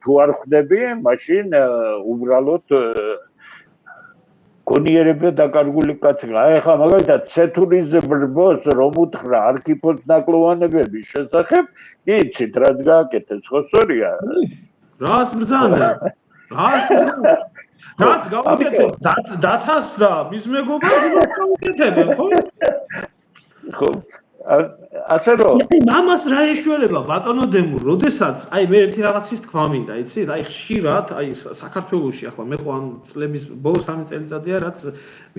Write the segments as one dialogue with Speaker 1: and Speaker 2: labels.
Speaker 1: თუ არ ხვდები, მაშინ უბრალოდ გონიერებდა დაკარგული კაცი. აი ხა მაგალითად ცეთურის ბრბოს რომ უთხრა არქიფოს ნაკლოვანებების შესახებ, კი იცით რაც გააკეთეს ხოსორია.
Speaker 2: რას ბრძანე? რაც გავაკეთებ დათას და მის მეგობარს გავაკეთებენ, ხო?
Speaker 1: ხო. ასე რომ
Speaker 2: მამას რა ეშველება ბატონო დემურ, როდესაც აი მე ერთი რაღაცის თქვა მინდა, იცით? აი ხშირად, აი საქართველოში ახლა მე ხო ამ წლების ბოლო 3 წელიწადია რაც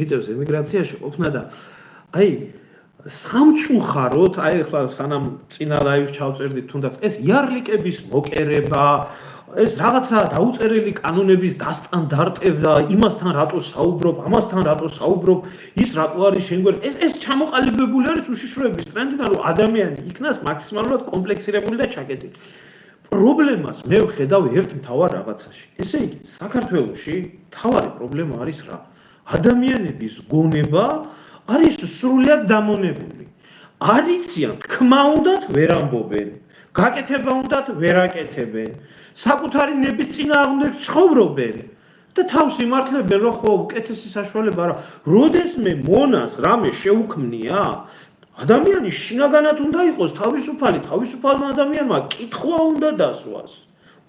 Speaker 2: მიწევს ემიგრაციაში ყოფნა და აი სამწუხაროდ, აი ახლა სანამ წინა ლაივს ჩავწერდით თუნდაც ეს იარლიკების მოკერება, ეს რაღაცა დაუწერელი კანონების დასტანდარტება, იმასთან რატო საუბრობ, ამასთან რატო საუბრობ, ის რატო არის შენ გვერდ, ეს ჩამოყალიბებული არის უშიშროების ტრენდიდან, რომ ადამიანი იქნას მაქსიმალურად კომპლექსირებული და ჩაკეტილი. პრობლემას მე ვხედავ ერთ მთავარ რაღაცაში. ესე იგი, საქართველოში მთავარი პრობლემა არის რა? ადამიანების გონება არის სრულიად დამონებული. არიციან, თქმა უნდათ ვერ ამბობენ. გაკეთება უნდათ ვერ აკეთებენ. საკუთარი ნების წინააღმდეგ ცხოვრობენ და თავს იმართლებენ, რომ ხო უკეთესი საშუალება რა. როდესმე მონას რამე შეუქმნია, ადამიანი შინაგანად უნდა იყოს თავისუფალი, თავისუფალმა ადამიანმა კითხვა უნდა დასვას.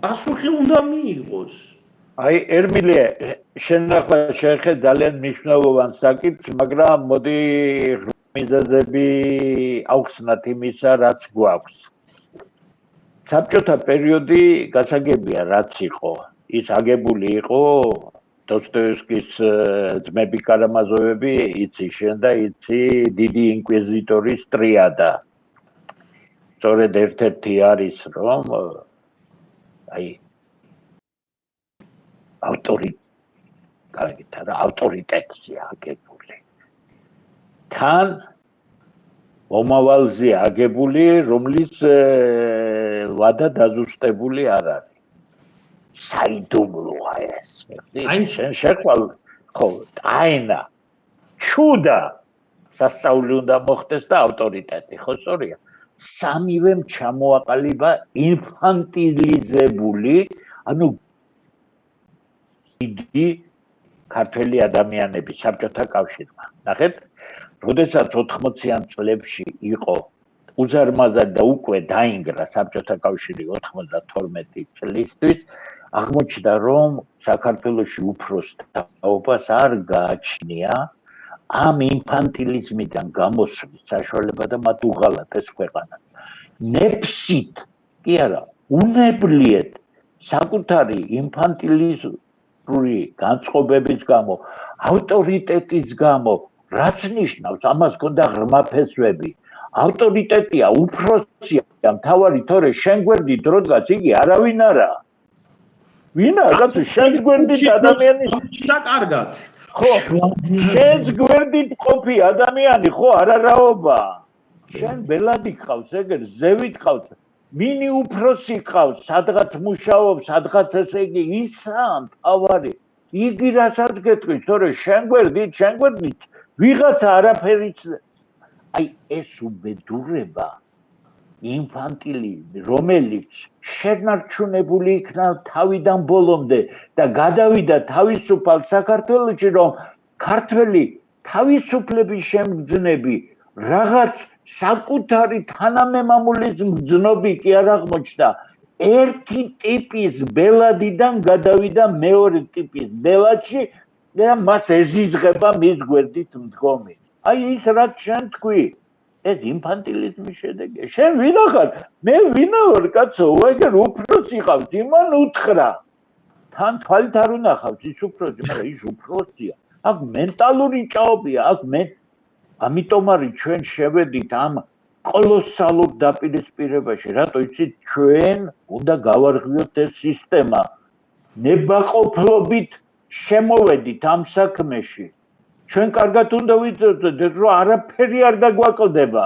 Speaker 2: პასუხი უნდა მიიღოს.
Speaker 1: აი ერმილე, შენ ახლა შეეხეთ ძალიან მნიშვნელოვან საკითხს, მაგრამ მოდი მიზეზები ავხსნათ იმისა, რაც გვაქვს. საბჭოთა პერიოდი გასაგებია რაც იყო, ის აგებული იყო დოსტოევსკის ძმები კარამაზოვები, იცი შენ და იცი დიდი ინკვიზიტორის ტრიადა. სწორედ ერთ-ერთი არის რომ აი ავტორიტეტია აგებული. თან მომავალზე აგებული, რომლის ვადა დაზუსტებული არ არის. საიდუმლოა ეს. აი შენ შეყვალ, ხო, ტაინა, ჩუდა სასწაული უნდა მოხდეს და ავტორიტეტი, ხო სწორია? სამივემ ჩამოაყალიბა ინფანტილიზებული, ანუ დიდი ქართველი ადამიანები საბჭოთა კავშირმა. ნახეთ, როდესაც 80-იან წლებში იყო უზარმაზარ და უკვე დაინგრა საბჭოთა კავშირი 92 წლისთვის, აღმოჩნდა რომ საქართველოში უფროსთა თაობას არ გააჩნია ამ ინფანტილიზმიდან გამოსვლის საშუალება და მათ უღალატეს ქვეყანა. ნეფსით, კი არა, უნებლიეთ საკუთარი ინფანტილიზმური განწყობების გამო, ავტორიტეტის გამო, რაც ნიშნავს, ამას ქონდა ღრმა ფესვები. ავტორიტეტია, უფროსია, მთავარი თორე შენ გვერდით როდგაც იგი არავინ არაა. ვინა, კაცო, შენ გვერდით ადამიანი
Speaker 2: და კარგად.
Speaker 1: ხო, შენ გვერდით ყოფი ადამიანი ხო არარაობა. შენ ბელადი ყავს, ეგერ ზევით ყავს. მინი უფროსი ყავს, სადღაც მუშაობს, სადღაც ესე იგი ისაა მთავარი. იგი რასაც გეტყვის, თორე შენ გვერდით ვიღაცა არაფერიც. აი ეს უბედურება ინფანტილიზმი, რომელიც შენარჩუნებული იქნა თავიდან ბოლომდე და გადავიდა თავისუფალ საქართველოში, რომ ქართველი თავისუფლების შემგზნები რაღაც საკუთარი თანამემამულის მგზნობი კი არ აღმოჩნდა. ერთი ტიპის ბელადიდან გადავიდა მეორე ტიპის ბელადში და მას ეზიზღება მის გვერდით მდგომი. აი ის რაც შენ თქვი, ეს ინფანტილიზმის შედეგია. შენ ვინა ხარ? მე ვინა ვარ, კაცო, ეგერ უფროსი ყავს, იმან უთხრა. თან თვალით არ უნახავს ის უფროსი, მაგრამ ის უფროსია. აქ მენტალური ჭაობია, ამიტომ არის ჩვენ შევედით ამ კოლოსალურ დაპირისპირებაში, რატო იცით ჩვენ უნდა გავარღვიოთ ეს სისტემა. ნებაყოფლობით შემოვედით ამ საქმეში. ჩვენ კარგად უნდა ვიცოდეთ, რომ არაფერი არ დაგვაკლდება.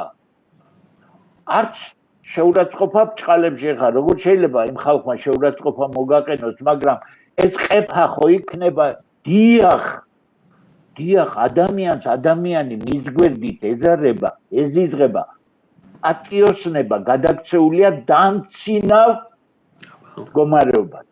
Speaker 1: არც შეურაცხყოფა ბჭყალებში ხარ, როგორ შეიძლება იმ ხალხმა შეურაცხყოფა მოგაყენოს, მაგრამ ეს ყეფა ხო იქნება დიახ, ადამიანს ადამიანი მის გვერდით ეზარება, ეზიზღება, პატიოსნება გადაქცეულია დამცინავ მდგომარეობად.